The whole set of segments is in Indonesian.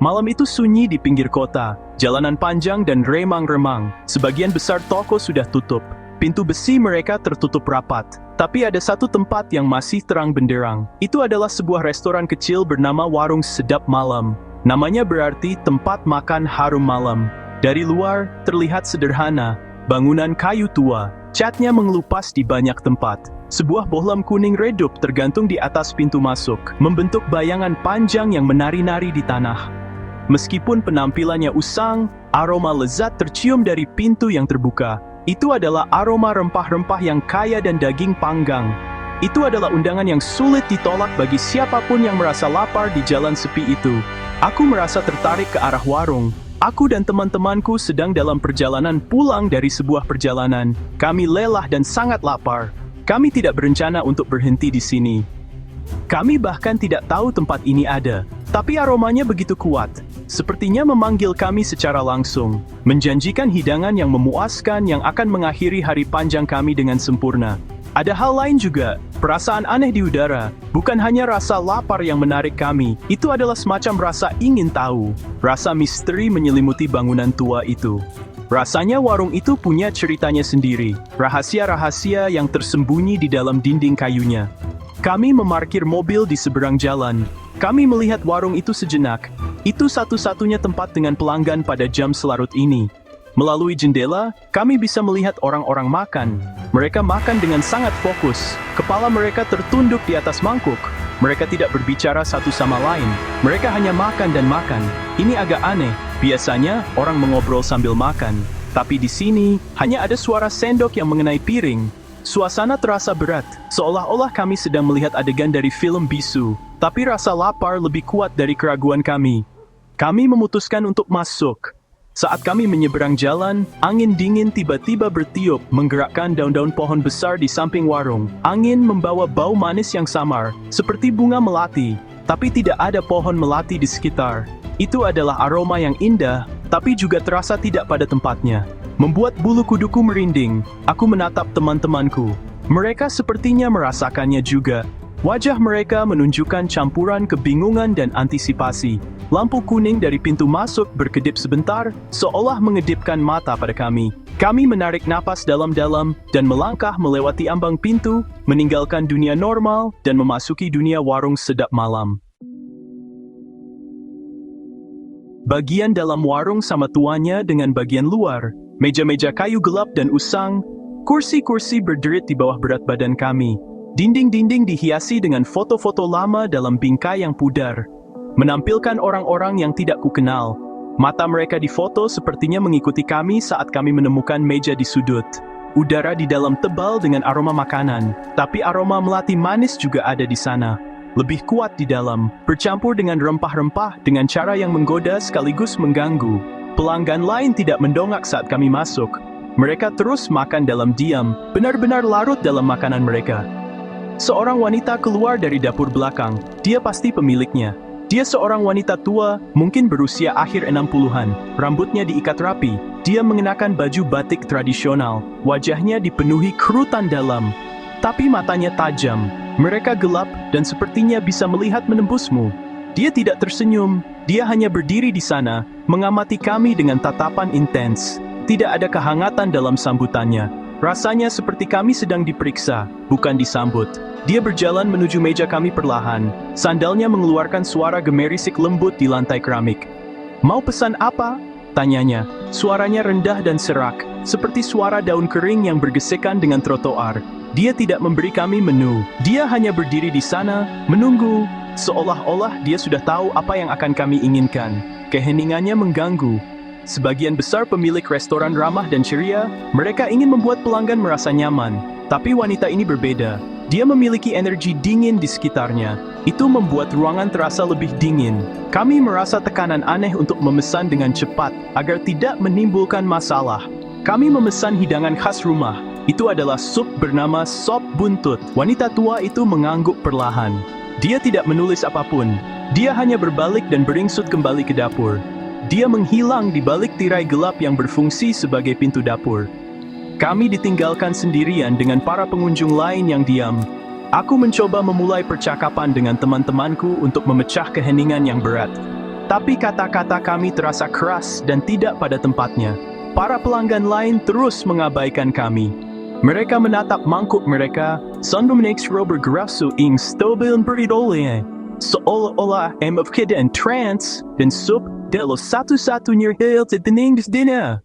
Malam itu sunyi di pinggir kota, jalanan panjang dan remang-remang. Sebagian besar toko sudah tutup. Pintu besi mereka tertutup rapat. Tapi ada satu tempat yang masih terang benderang. Itu adalah sebuah restoran kecil bernama Warung Sedap Malam. Namanya berarti tempat makan harum malam. Dari luar, terlihat sederhana. Bangunan kayu tua, catnya mengelupas di banyak tempat. Sebuah bohlam kuning redup tergantung di atas pintu masuk, membentuk bayangan panjang yang menari-nari di tanah. Meskipun penampilannya usang, aroma lezat tercium dari pintu yang terbuka. Itu adalah aroma rempah-rempah yang kaya dan daging panggang. Itu adalah undangan yang sulit ditolak bagi siapapun yang merasa lapar di jalan sepi itu. Aku merasa tertarik ke arah warung. Aku dan teman-temanku sedang dalam perjalanan pulang dari sebuah perjalanan. Kami lelah dan sangat lapar. Kami tidak berencana untuk berhenti di sini. Kami bahkan tidak tahu tempat ini ada. Tapi aromanya begitu kuat. Sepertinya memanggil kami secara langsung. Menjanjikan hidangan yang memuaskan yang akan mengakhiri hari panjang kami dengan sempurna. Ada hal lain juga, perasaan aneh di udara. Bukan hanya rasa lapar yang menarik kami, itu adalah semacam rasa ingin tahu. Rasa misteri menyelimuti bangunan tua itu. Rasanya warung itu punya ceritanya sendiri, rahasia-rahasia yang tersembunyi di dalam dinding kayunya. Kami memarkir mobil di seberang jalan. Kami melihat warung itu sejenak. Itu satu-satunya tempat dengan pelanggan pada jam selarut ini. Melalui jendela, kami bisa melihat orang-orang makan. Mereka makan dengan sangat fokus. Kepala mereka tertunduk di atas mangkuk. Mereka tidak berbicara satu sama lain. Mereka hanya makan dan makan. Ini agak aneh. Biasanya, orang mengobrol sambil makan. Tapi di sini, hanya ada suara sendok yang mengenai piring. Suasana terasa berat, seolah-olah kami sedang melihat adegan dari film bisu. Tapi rasa lapar lebih kuat dari keraguan kami. Kami memutuskan untuk masuk. Saat kami menyeberang jalan, angin dingin tiba-tiba bertiup, menggerakkan daun-daun pohon besar di samping warung. Angin membawa bau manis yang samar, seperti bunga melati, tapi tidak ada pohon melati di sekitar. Itu adalah aroma yang indah, tapi juga terasa tidak pada tempatnya. Membuat bulu kuduku merinding. Aku menatap teman-temanku. Mereka sepertinya merasakannya juga. Wajah mereka menunjukkan campuran kebingungan dan antisipasi. Lampu kuning dari pintu masuk berkedip sebentar, seolah mengedipkan mata pada kami. Kami menarik napas dalam-dalam dan melangkah melewati ambang pintu, meninggalkan dunia normal dan memasuki dunia warung sedap malam. Bagian dalam warung sama tuanya dengan bagian luar. Meja-meja kayu gelap dan usang, kursi-kursi berderit di bawah berat badan kami. Dinding-dinding dihiasi dengan foto-foto lama dalam bingkai yang pudar, menampilkan orang-orang yang tidak kukenal. Mata mereka di foto sepertinya mengikuti kami saat kami menemukan meja di sudut. Udara di dalam tebal dengan aroma makanan, tapi aroma melati manis juga ada di sana. Lebih kuat di dalam, bercampur dengan rempah-rempah dengan cara yang menggoda sekaligus mengganggu. Pelanggan lain tidak mendongak saat kami masuk. Mereka terus makan dalam diam, benar-benar larut dalam makanan mereka. Seorang wanita keluar dari dapur belakang. Dia pasti pemiliknya. Dia seorang wanita tua, mungkin berusia akhir 60-an. Rambutnya diikat rapi. Dia mengenakan baju batik tradisional. Wajahnya dipenuhi kerutan dalam. Tapi matanya tajam. Mereka gelap dan sepertinya bisa melihat menembusmu. Dia tidak tersenyum. Dia hanya berdiri di sana, mengamati kami dengan tatapan intens. Tidak ada kehangatan dalam sambutannya. Rasanya seperti kami sedang diperiksa, bukan disambut. Dia berjalan menuju meja kami perlahan. Sandalnya mengeluarkan suara gemerisik lembut di lantai keramik. "Mau pesan apa?" tanyanya. Suaranya rendah dan serak, seperti suara daun kering yang bergesekan dengan trotoar. Dia tidak memberi kami menu. Dia hanya berdiri di sana, menunggu, seolah-olah dia sudah tahu apa yang akan kami inginkan. Keheningannya mengganggu. Sebagian besar pemilik restoran ramah dan ceria, mereka ingin membuat pelanggan merasa nyaman. Tapi wanita ini berbeda. Dia memiliki energi dingin di sekitarnya. Itu membuat ruangan terasa lebih dingin. Kami merasa tekanan aneh untuk memesan dengan cepat, agar tidak menimbulkan masalah. Kami memesan hidangan khas rumah. Itu adalah sup bernama sop buntut. Wanita tua itu mengangguk perlahan. Dia tidak menulis apapun. Dia hanya berbalik dan beringsut kembali ke dapur. Dia menghilang di balik tirai gelap yang berfungsi sebagai pintu dapur. Kami ditinggalkan sendirian dengan para pengunjung lain yang diam. Aku mencoba memulai percakapan dengan teman-temanku untuk memecah keheningan yang berat. Tapi kata-kata kami terasa keras dan tidak pada tempatnya. Para pelanggan lain terus mengabaikan kami. Mereka menatap mangkuk mereka, sambil menaikkan bergerasa ing stabil beridolnya. Seolah-olah MFK dan trans, dan sup adalah satu-satunya hal tertenang di dunia.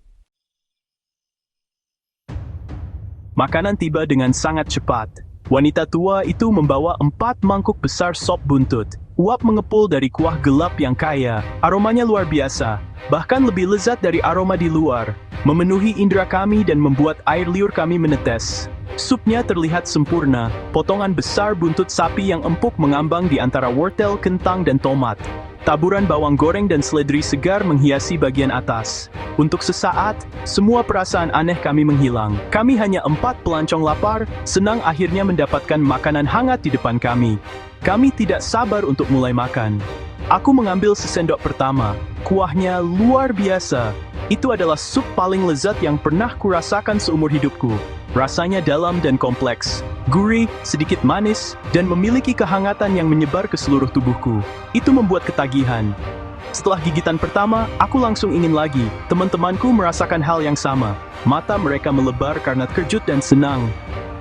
Makanan tiba dengan sangat cepat. Wanita tua itu membawa 4 mangkuk besar sop buntut. Uap mengepul dari kuah gelap yang kaya. Aromanya luar biasa, bahkan lebih lezat dari aroma di luar. Memenuhi indera kami dan membuat air liur kami menetes. Supnya terlihat sempurna, potongan besar buntut sapi yang empuk mengambang di antara wortel, kentang, dan tomat. Taburan bawang goreng dan seledri segar menghiasi bagian atas. Untuk sesaat, semua perasaan aneh kami menghilang. Kami hanya 4 pelancong lapar, senang akhirnya mendapatkan makanan hangat di depan kami. Kami tidak sabar untuk mulai makan. Aku mengambil sesendok pertama. Kuahnya luar biasa. Itu adalah sup paling lezat yang pernah kurasakan seumur hidupku. Rasanya dalam dan kompleks, gurih, sedikit manis, dan memiliki kehangatan yang menyebar ke seluruh tubuhku. Itu membuat ketagihan. Setelah gigitan pertama, aku langsung ingin lagi. Teman-temanku merasakan hal yang sama. Mata mereka melebar karena terkejut dan senang.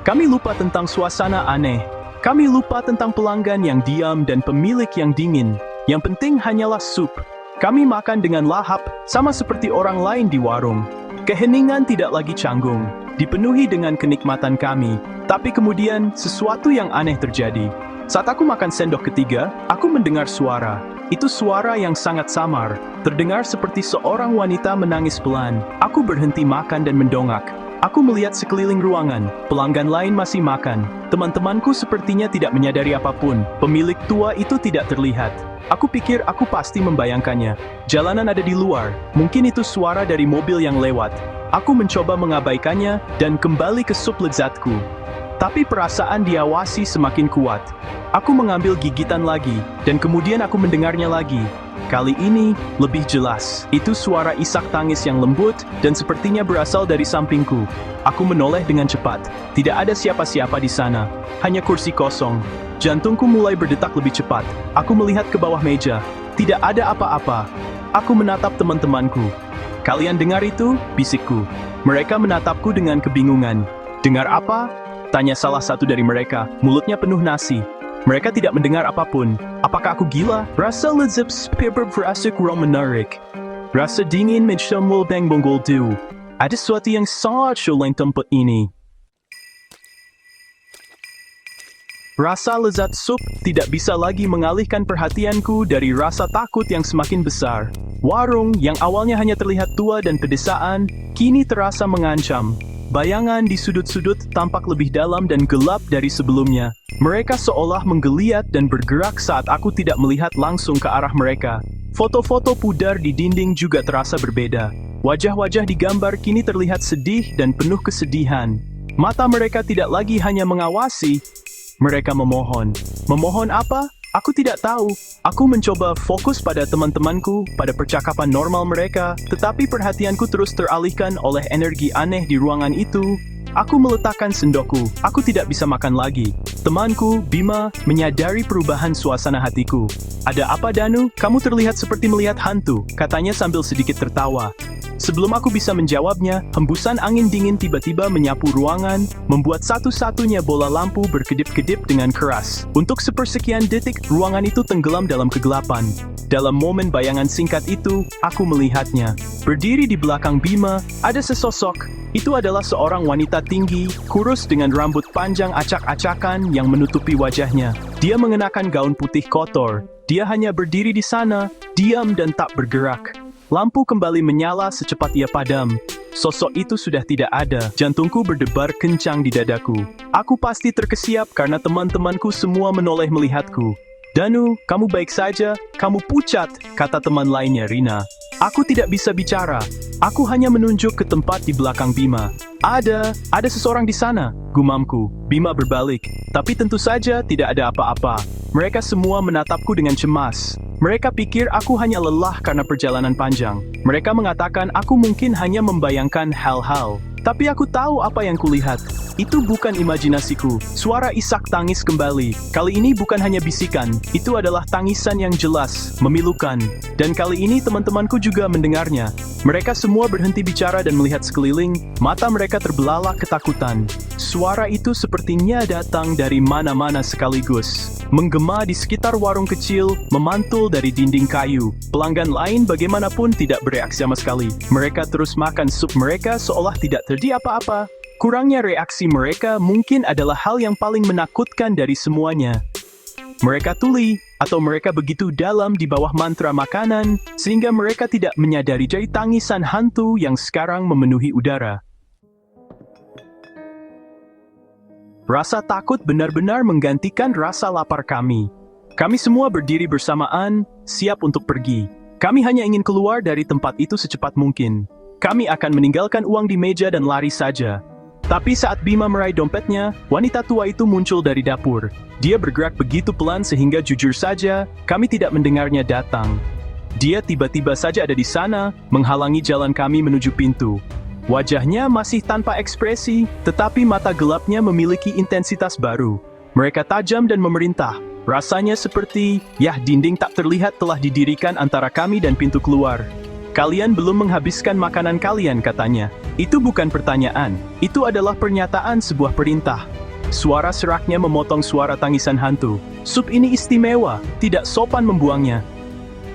Kami lupa tentang suasana aneh. Kami lupa tentang pelanggan yang diam dan pemilik yang dingin. Yang penting hanyalah sup. Kami makan dengan lahap, sama seperti orang lain di warung. Keheningan tidak lagi canggung, dipenuhi dengan kenikmatan kami. Tapi kemudian, sesuatu yang aneh terjadi. Saat aku makan sendok ketiga, aku mendengar suara. Itu suara yang sangat samar, terdengar seperti seorang wanita menangis pelan. Aku berhenti makan dan mendongak. Aku melihat sekeliling ruangan, pelanggan lain masih makan. Teman-temanku sepertinya tidak menyadari apapun. Pemilik tua itu tidak terlihat. Aku pikir aku pasti membayangkannya. Jalanan ada di luar, mungkin itu suara dari mobil yang lewat. Aku mencoba mengabaikannya dan kembali ke sup lezatku. Tapi perasaan diawasi semakin kuat. Aku mengambil gigitan lagi, dan kemudian aku mendengarnya lagi. Kali ini, lebih jelas. Itu suara isak tangis yang lembut, dan sepertinya berasal dari sampingku. Aku menoleh dengan cepat. Tidak ada siapa-siapa di sana. Hanya kursi kosong. Jantungku mulai berdetak lebih cepat. Aku melihat ke bawah meja. Tidak ada apa-apa. Aku menatap teman-temanku. Kalian dengar itu? Bisikku. Mereka menatapku dengan kebingungan. Dengar apa? Tanya salah satu dari mereka, mulutnya penuh nasi. Mereka tidak mendengar apapun. Apakah aku gila? Rasa lezat paper berasa kurang menarik. Rasa dingin mencemul bang bonggol du. Ada sesuatu yang sangat sulit tempat ini. Rasa lezat sup tidak bisa lagi mengalihkan perhatianku dari rasa takut yang semakin besar. Warung yang awalnya hanya terlihat tua dan pedesaan, kini terasa mengancam. Bayangan di sudut-sudut tampak lebih dalam dan gelap dari sebelumnya. Mereka seolah menggeliat dan bergerak saat aku tidak melihat langsung ke arah mereka. Foto-foto pudar di dinding juga terasa berbeda. Wajah-wajah di gambar kini terlihat sedih dan penuh kesedihan. Mata mereka tidak lagi hanya mengawasi, mereka memohon. Memohon apa? Aku tidak tahu. Aku mencoba fokus pada teman-temanku, pada percakapan normal mereka, tetapi perhatianku terus teralihkan oleh energi aneh di ruangan itu. Aku meletakkan sendokku. Aku tidak bisa makan lagi. Temanku, Bima, menyadari perubahan suasana hatiku. Ada apa, Danu? Kamu terlihat seperti melihat hantu, katanya sambil sedikit tertawa. Sebelum aku bisa menjawabnya, hembusan angin dingin tiba-tiba menyapu ruangan, membuat satu-satunya bola lampu berkedip-kedip dengan keras. Untuk sepersekian detik, ruangan itu tenggelam dalam kegelapan. Dalam momen bayangan singkat itu, aku melihatnya. Berdiri di belakang Bima, ada sesosok. Itu adalah seorang wanita tinggi, kurus dengan rambut panjang acak-acakan yang menutupi wajahnya. Dia mengenakan gaun putih kotor. Dia hanya berdiri di sana, diam dan tak bergerak. Lampu kembali menyala secepat ia padam. Sosok itu sudah tidak ada. Jantungku berdebar kencang di dadaku. Aku pasti terkesiap karena teman-temanku semua menoleh melihatku. Danu, kamu baik saja? Kamu pucat, kata teman lainnya Rina. Aku tidak bisa bicara. Aku hanya menunjuk ke tempat di belakang Bima. Ada seseorang di sana, gumamku. Bima berbalik. Tapi tentu saja tidak ada apa-apa. Mereka semua menatapku dengan cemas. Mereka pikir aku hanya lelah karena perjalanan panjang. Mereka mengatakan aku mungkin hanya membayangkan hal-hal. Tapi aku tahu apa yang kulihat. Itu bukan imajinasiku. Suara isak tangis kembali. Kali ini bukan hanya bisikan, itu adalah tangisan yang jelas, memilukan. Dan kali ini teman-temanku juga mendengarnya. Mereka semua berhenti bicara dan melihat sekeliling, mata mereka terbelalak ketakutan. Suara itu sepertinya datang dari mana-mana sekaligus. Menggema di sekitar warung kecil, memantul dari dinding kayu. Pelanggan lain bagaimanapun tidak bereaksi sama sekali. Mereka terus makan sup mereka seolah tidak terjadi apa-apa. Kurangnya reaksi mereka mungkin adalah hal yang paling menakutkan dari semuanya. Mereka tuli, atau mereka begitu dalam di bawah mantra makanan, sehingga mereka tidak menyadari jari tangisan hantu yang sekarang memenuhi udara. Rasa takut benar-benar menggantikan rasa lapar kami. Kami semua berdiri bersamaan, siap untuk pergi. Kami hanya ingin keluar dari tempat itu secepat mungkin. Kami akan meninggalkan uang di meja dan lari saja. Tapi saat Bima meraih dompetnya, wanita tua itu muncul dari dapur. Dia bergerak begitu pelan sehingga jujur saja, kami tidak mendengarnya datang. Dia tiba-tiba saja ada di sana, menghalangi jalan kami menuju pintu. Wajahnya masih tanpa ekspresi, tetapi mata gelapnya memiliki intensitas baru. Mereka tajam dan memerintah. Rasanya seperti, dinding tak terlihat telah didirikan antara kami dan pintu keluar. Kalian belum menghabiskan makanan kalian, katanya. Itu bukan pertanyaan, itu adalah pernyataan sebuah perintah. Suara seraknya memotong suara tangisan hantu. Sup ini istimewa, tidak sopan membuangnya.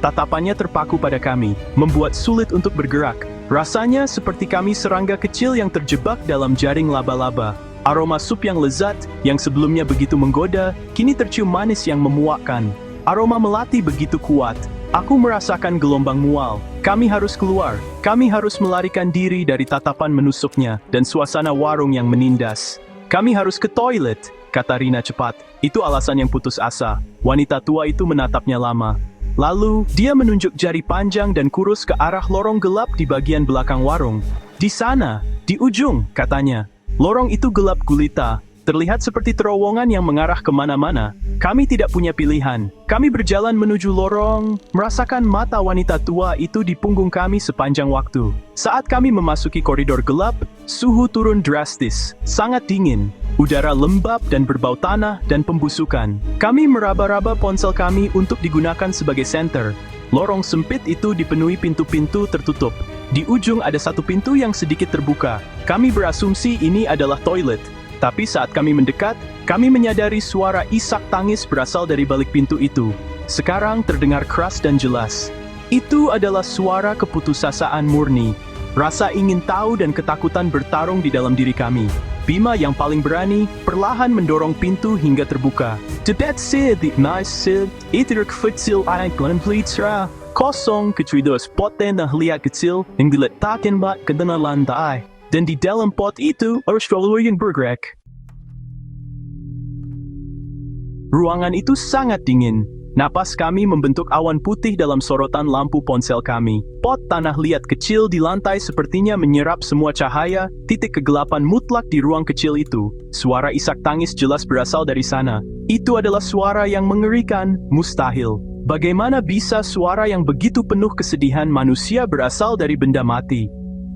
Tatapannya terpaku pada kami, membuat sulit untuk bergerak. Rasanya seperti kami serangga kecil yang terjebak dalam jaring laba-laba. Aroma sup yang lezat, yang sebelumnya begitu menggoda, kini tercium manis yang memuakkan. Aroma melati begitu kuat. Aku merasakan gelombang mual. Kami harus keluar. Kami harus melarikan diri dari tatapan menusuknya dan suasana warung yang menindas. Kami harus ke toilet, kata Rina cepat. Itu alasan yang putus asa. Wanita tua itu menatapnya lama. Lalu, dia menunjuk jari panjang dan kurus ke arah lorong gelap di bagian belakang warung. Di sana, di ujung, katanya. Lorong itu gelap gulita. Terlihat seperti terowongan yang mengarah kemana-mana. Kami tidak punya pilihan. Kami berjalan menuju lorong, merasakan mata wanita tua itu di punggung kami sepanjang waktu. Saat kami memasuki koridor gelap, suhu turun drastis, sangat dingin. Udara lembab dan berbau tanah dan pembusukan. Kami meraba-raba ponsel kami untuk digunakan sebagai senter. Lorong sempit itu dipenuhi pintu-pintu tertutup. Di ujung ada satu pintu yang sedikit terbuka. Kami berasumsi ini adalah toilet. Tapi saat kami mendekat, kami menyadari suara isak tangis berasal dari balik pintu itu. Sekarang terdengar keras dan jelas. Itu adalah suara keputusasaan murni. Rasa ingin tahu dan ketakutan bertarung di dalam diri kami. Bima yang paling berani, perlahan mendorong pintu hingga terbuka. Tebet sid, nice sid, itiruk futsil anak plitsra. Kosong kecuali poten dan lihat kecil yang diletakkan ke dalam lantai. Dan di dalam pot itu, harus yang bergerak. Ruangan itu sangat dingin. Napas kami membentuk awan putih dalam sorotan lampu ponsel kami. Pot tanah liat kecil di lantai sepertinya menyerap semua cahaya, titik kegelapan mutlak di ruang kecil itu. Suara isak tangis jelas berasal dari sana. Itu adalah suara yang mengerikan, mustahil. Bagaimana bisa suara yang begitu penuh kesedihan manusia berasal dari benda mati?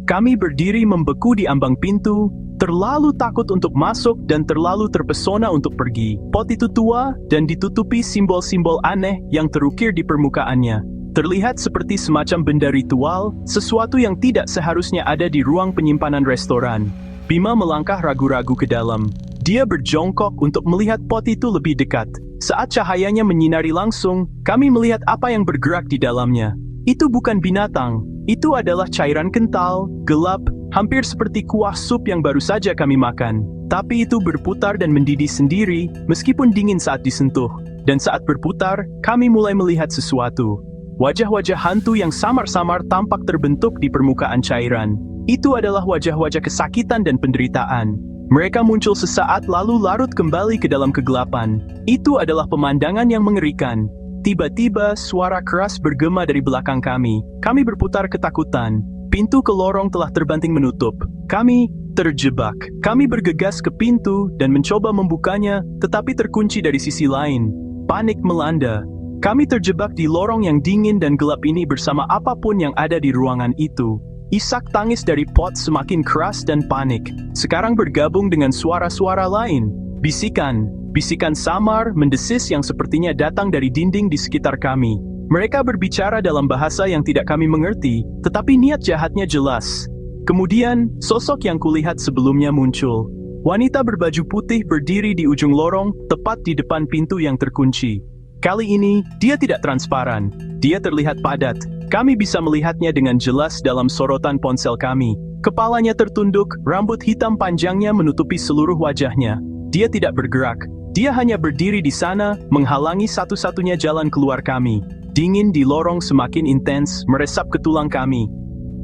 Kami berdiri membeku di ambang pintu, terlalu takut untuk masuk dan terlalu terpesona untuk pergi. Pot itu tua dan ditutupi simbol-simbol aneh yang terukir di permukaannya. Terlihat seperti semacam benda ritual, sesuatu yang tidak seharusnya ada di ruang penyimpanan restoran. Bima melangkah ragu-ragu ke dalam. Dia berjongkok untuk melihat pot itu lebih dekat. Saat cahayanya menyinari langsung, kami melihat apa yang bergerak di dalamnya. Itu bukan binatang. Itu adalah cairan kental, gelap, hampir seperti kuah sup yang baru saja kami makan. Tapi itu berputar dan mendidih sendiri, meskipun dingin saat disentuh. Dan saat berputar, kami mulai melihat sesuatu. Wajah-wajah hantu yang samar-samar tampak terbentuk di permukaan cairan. Itu adalah wajah-wajah kesakitan dan penderitaan. Mereka muncul sesaat lalu larut kembali ke dalam kegelapan. Itu adalah pemandangan yang mengerikan. Tiba-tiba, suara keras bergema dari belakang kami. Kami berputar ketakutan. Pintu ke lorong telah terbanting menutup. Kami terjebak. Kami bergegas ke pintu dan mencoba membukanya, tetapi terkunci dari sisi lain. Panik melanda. Kami terjebak di lorong yang dingin dan gelap ini bersama apapun yang ada di ruangan itu. Isak tangis dari pot semakin keras dan panik. Sekarang bergabung dengan suara-suara lain. Bisikan, bisikan samar, mendesis yang sepertinya datang dari dinding di sekitar kami. Mereka berbicara dalam bahasa yang tidak kami mengerti, tetapi niat jahatnya jelas. Kemudian, sosok yang kulihat sebelumnya muncul. Wanita berbaju putih berdiri di ujung lorong, tepat di depan pintu yang terkunci. Kali ini, dia tidak transparan. Dia terlihat padat. Kami bisa melihatnya dengan jelas dalam sorotan ponsel kami. Kepalanya tertunduk, rambut hitam panjangnya menutupi seluruh wajahnya. Dia tidak bergerak. Dia hanya berdiri di sana, menghalangi satu-satunya jalan keluar kami. Dingin di lorong semakin intens, meresap ke tulang kami.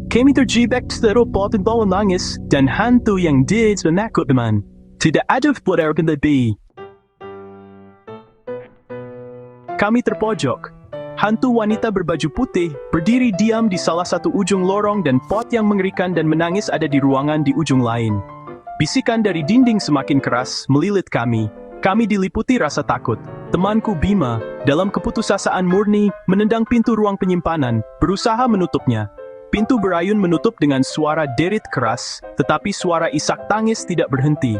Kami terjebak seteru pot dan bawah nangis, dan hantu yang menakutkan. Tidak ada poder lebih. Kami terpojok. Hantu wanita berbaju putih berdiri diam di salah satu ujung lorong dan pot yang mengerikan dan menangis ada di ruangan di ujung lain. Bisikan dari dinding semakin keras melilit kami. Kami diliputi rasa takut. Temanku Bima, dalam keputusasaan murni, menendang pintu ruang penyimpanan, berusaha menutupnya. Pintu berayun menutup dengan suara derit keras, tetapi suara isak tangis tidak berhenti.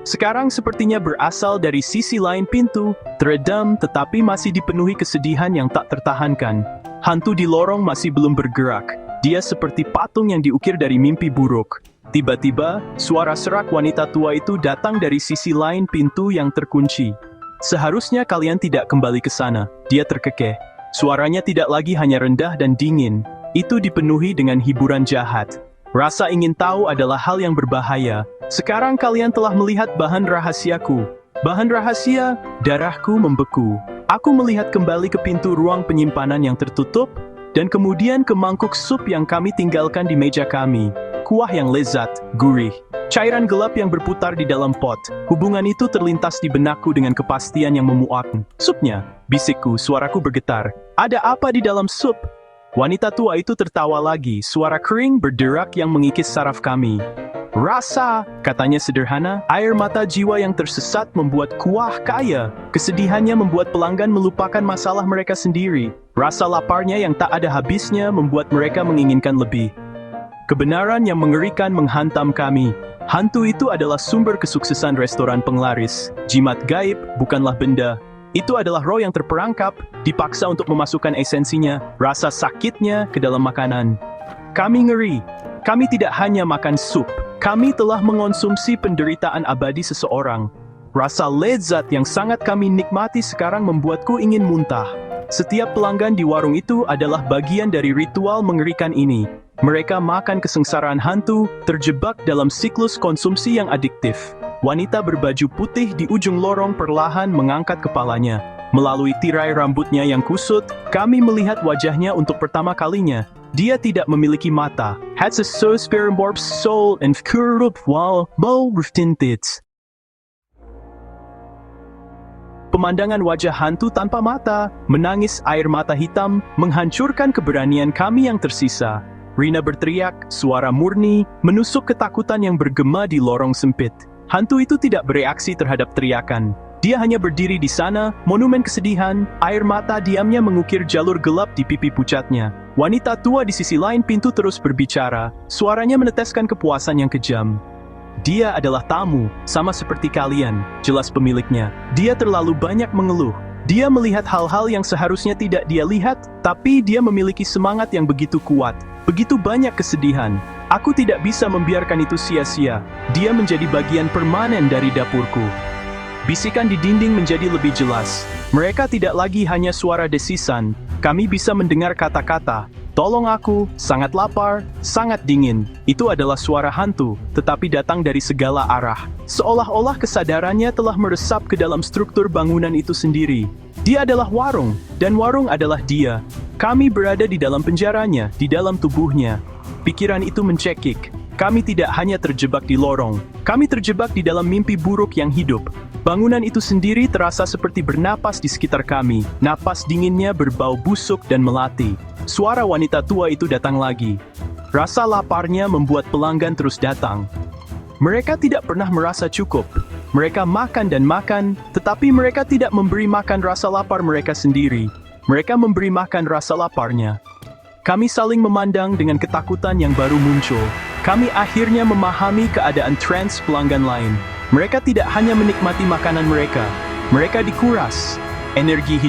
Sekarang sepertinya berasal dari sisi lain pintu, teredam tetapi masih dipenuhi kesedihan yang tak tertahankan. Hantu di lorong masih belum bergerak. Dia seperti patung yang diukir dari mimpi buruk. Tiba-tiba, suara serak wanita tua itu datang dari sisi lain pintu yang terkunci. Seharusnya kalian tidak kembali ke sana. Dia terkekeh. Suaranya tidak lagi hanya rendah dan dingin. Itu dipenuhi dengan hiburan jahat. Rasa ingin tahu adalah hal yang berbahaya. Sekarang kalian telah melihat bahan rahasiaku. Bahan rahasia, darahku membeku. Aku melihat kembali ke pintu ruang penyimpanan yang tertutup, dan kemudian ke mangkuk sup yang kami tinggalkan di meja kami. Kuah yang lezat, gurih. Cairan gelap yang berputar di dalam pot. Hubungan itu terlintas di benakku dengan kepastian yang memuak. Supnya, bisikku, suaraku bergetar. Ada apa di dalam sup? Wanita tua itu tertawa lagi, suara kering berderak yang mengikis saraf kami. Rasa, katanya sederhana, air mata jiwa yang tersesat membuat kuah kaya. Kesedihannya membuat pelanggan melupakan masalah mereka sendiri. Rasa laparnya yang tak ada habisnya membuat mereka menginginkan lebih. Kebenaran yang mengerikan menghantam kami. Hantu itu adalah sumber kesuksesan restoran penglaris. Jimat gaib bukanlah benda. Itu adalah roh yang terperangkap, dipaksa untuk memasukkan esensinya, rasa sakitnya ke dalam makanan. Kami ngeri. Kami tidak hanya makan sup. Kami telah mengonsumsi penderitaan abadi seseorang. Rasa lezat yang sangat kami nikmati sekarang membuatku ingin muntah. Setiap pelanggan di warung itu adalah bagian dari ritual mengerikan ini. Mereka makan kesengsaraan hantu, terjebak dalam siklus konsumsi yang adiktif. Wanita berbaju putih di ujung lorong perlahan mengangkat kepalanya. Melalui tirai rambutnya yang kusut, kami melihat wajahnya untuk pertama kalinya. Dia tidak memiliki mata. Has a so spirit soul and curved wall bow tinted. Pemandangan wajah hantu tanpa mata, menangis air mata hitam, menghancurkan keberanian kami yang tersisa. Rina berteriak, suara murni, menusuk ketakutan yang bergema di lorong sempit. Hantu itu tidak bereaksi terhadap teriakan. Dia hanya berdiri di sana, monumen kesedihan, air mata diamnya mengukir jalur gelap di pipi pucatnya. Wanita tua di sisi lain pintu terus berbicara, suaranya meneteskan kepuasan yang kejam. Dia adalah tamu, sama seperti kalian, jelas pemiliknya. Dia terlalu banyak mengeluh. Dia melihat hal-hal yang seharusnya tidak dia lihat, tapi dia memiliki semangat yang begitu kuat. Begitu banyak kesedihan. Aku tidak bisa membiarkan itu sia-sia. Dia menjadi bagian permanen dari dapurku. Bisikan di dinding menjadi lebih jelas. Mereka tidak lagi hanya suara desisan. Kami bisa mendengar kata-kata. Tolong aku, sangat lapar, sangat dingin. Itu adalah suara hantu, tetapi datang dari segala arah. Seolah-olah kesadarannya telah meresap ke dalam struktur bangunan itu sendiri. Dia adalah warung, dan warung adalah dia. Kami berada di dalam penjaranya, di dalam tubuhnya. Pikiran itu mencekik. Kami tidak hanya terjebak di lorong. Kami terjebak di dalam mimpi buruk yang hidup. Bangunan itu sendiri terasa seperti bernapas di sekitar kami. Napas dinginnya berbau busuk dan melati. Suara wanita tua itu datang lagi. Rasa laparnya membuat pelanggan terus datang. Mereka tidak pernah merasa cukup. Mereka makan dan makan, tetapi mereka tidak memberi makan rasa lapar mereka sendiri. Mereka memberi makan rasa laparnya. Kami saling memandang dengan ketakutan yang baru muncul. Kami akhirnya memahami keadaan trans pelanggan lain. Mereka tidak hanya menikmati makanan mereka dikuras. Energi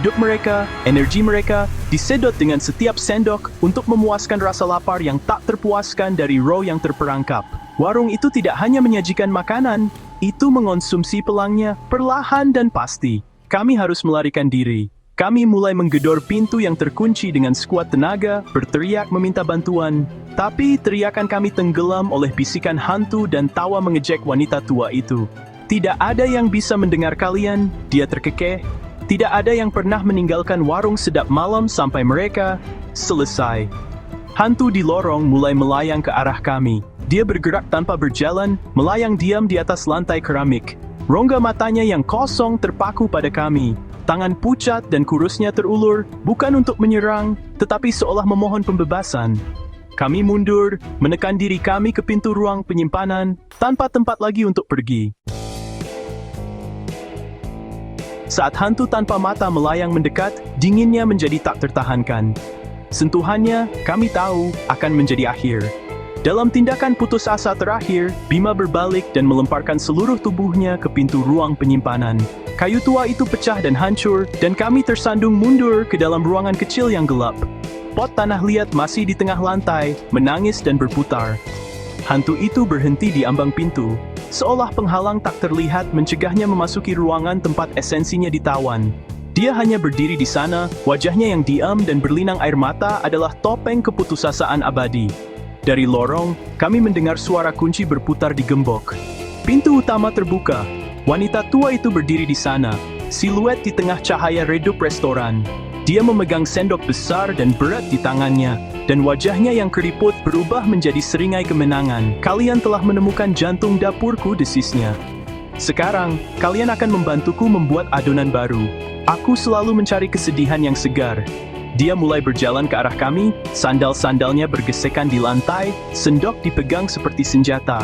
mereka disedot dengan setiap sendok untuk memuaskan rasa lapar yang tak terpuaskan dari roh yang terperangkap. Warung itu tidak hanya menyajikan makanan, itu mengonsumsi pelangnya perlahan dan pasti. Kami harus melarikan diri. Kami mulai menggedor pintu yang terkunci dengan sekuat tenaga, berteriak meminta bantuan. Tapi teriakan kami tenggelam oleh bisikan hantu dan tawa mengejek wanita tua itu. Tidak ada yang bisa mendengar kalian, dia terkekeh. Tidak ada yang pernah meninggalkan warung sedap malam sampai mereka selesai. Hantu di lorong mulai melayang ke arah kami. Dia bergerak tanpa berjalan, melayang diam di atas lantai keramik. Rongga matanya yang kosong terpaku pada kami. Tangan pucat dan kurusnya terulur, bukan untuk menyerang, tetapi seolah memohon pembebasan. Kami mundur, menekan diri kami ke pintu ruang penyimpanan, tanpa tempat lagi untuk pergi. Saat hantu tanpa mata melayang mendekat, dinginnya menjadi tak tertahankan. Sentuhannya, kami tahu, akan menjadi akhir. Dalam tindakan putus asa terakhir, Bima berbalik dan melemparkan seluruh tubuhnya ke pintu ruang penyimpanan. Kayu tua itu pecah dan hancur, dan kami tersandung mundur ke dalam ruangan kecil yang gelap. Pot tanah liat masih di tengah lantai, menangis dan berputar. Hantu itu berhenti di ambang pintu, seolah penghalang tak terlihat mencegahnya memasuki ruangan tempat esensinya ditawan. Dia hanya berdiri di sana, wajahnya yang diam dan berlinang air mata adalah topeng keputusasaan abadi. Dari lorong, kami mendengar suara kunci berputar di gembok. Pintu utama terbuka. Wanita tua itu berdiri di sana, siluet di tengah cahaya redup restoran. Dia memegang sendok besar dan berat di tangannya, dan wajahnya yang keriput berubah menjadi seringai kemenangan. Kalian telah menemukan jantung dapurku, desisnya. Sekarang, kalian akan membantuku membuat adonan baru. Aku selalu mencari kesedihan yang segar. Dia mulai berjalan ke arah kami, sandal-sandalnya bergesekan di lantai, sendok dipegang seperti senjata.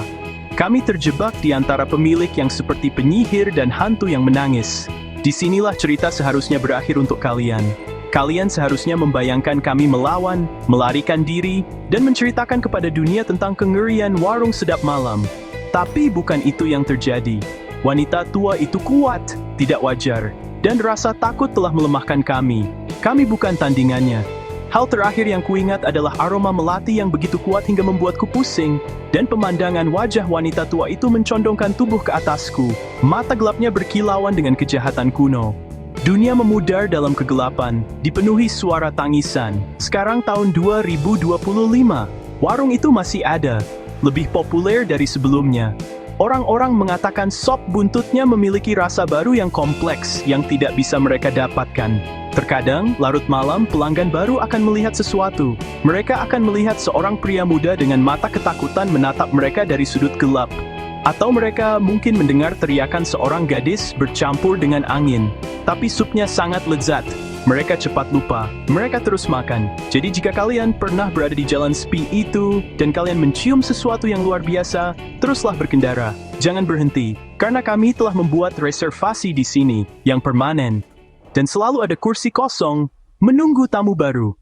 Kami terjebak di antara pemilik yang seperti penyihir dan hantu yang menangis. Disinilah cerita seharusnya berakhir untuk kalian. Kalian seharusnya membayangkan kami melawan, melarikan diri, dan menceritakan kepada dunia tentang kengerian warung sedap malam. Tapi bukan itu yang terjadi. Wanita tua itu kuat, tidak wajar, dan rasa takut telah melemahkan kami. Kami bukan tandingannya. Hal terakhir yang kuingat adalah aroma melati yang begitu kuat hingga membuatku pusing, dan pemandangan wajah wanita tua itu mencondongkan tubuh ke atasku. Mata gelapnya berkilauan dengan kejahatan kuno. Dunia memudar dalam kegelapan, dipenuhi suara tangisan. Sekarang tahun 2025, warung itu masih ada, lebih populer dari sebelumnya. Orang-orang mengatakan sop buntutnya memiliki rasa baru yang kompleks yang tidak bisa mereka dapatkan. Terkadang, larut malam, pelanggan baru akan melihat sesuatu. Mereka akan melihat seorang pria muda dengan mata ketakutan menatap mereka dari sudut gelap. Atau mereka mungkin mendengar teriakan seorang gadis bercampur dengan angin. Tapi supnya sangat lezat. Mereka cepat lupa. Mereka terus makan. Jadi jika kalian pernah berada di jalan sepi itu, dan kalian mencium sesuatu yang luar biasa, teruslah berkendara. Jangan berhenti, karena kami telah membuat reservasi di sini, yang permanen. Dan selalu ada kursi kosong, menunggu tamu baru.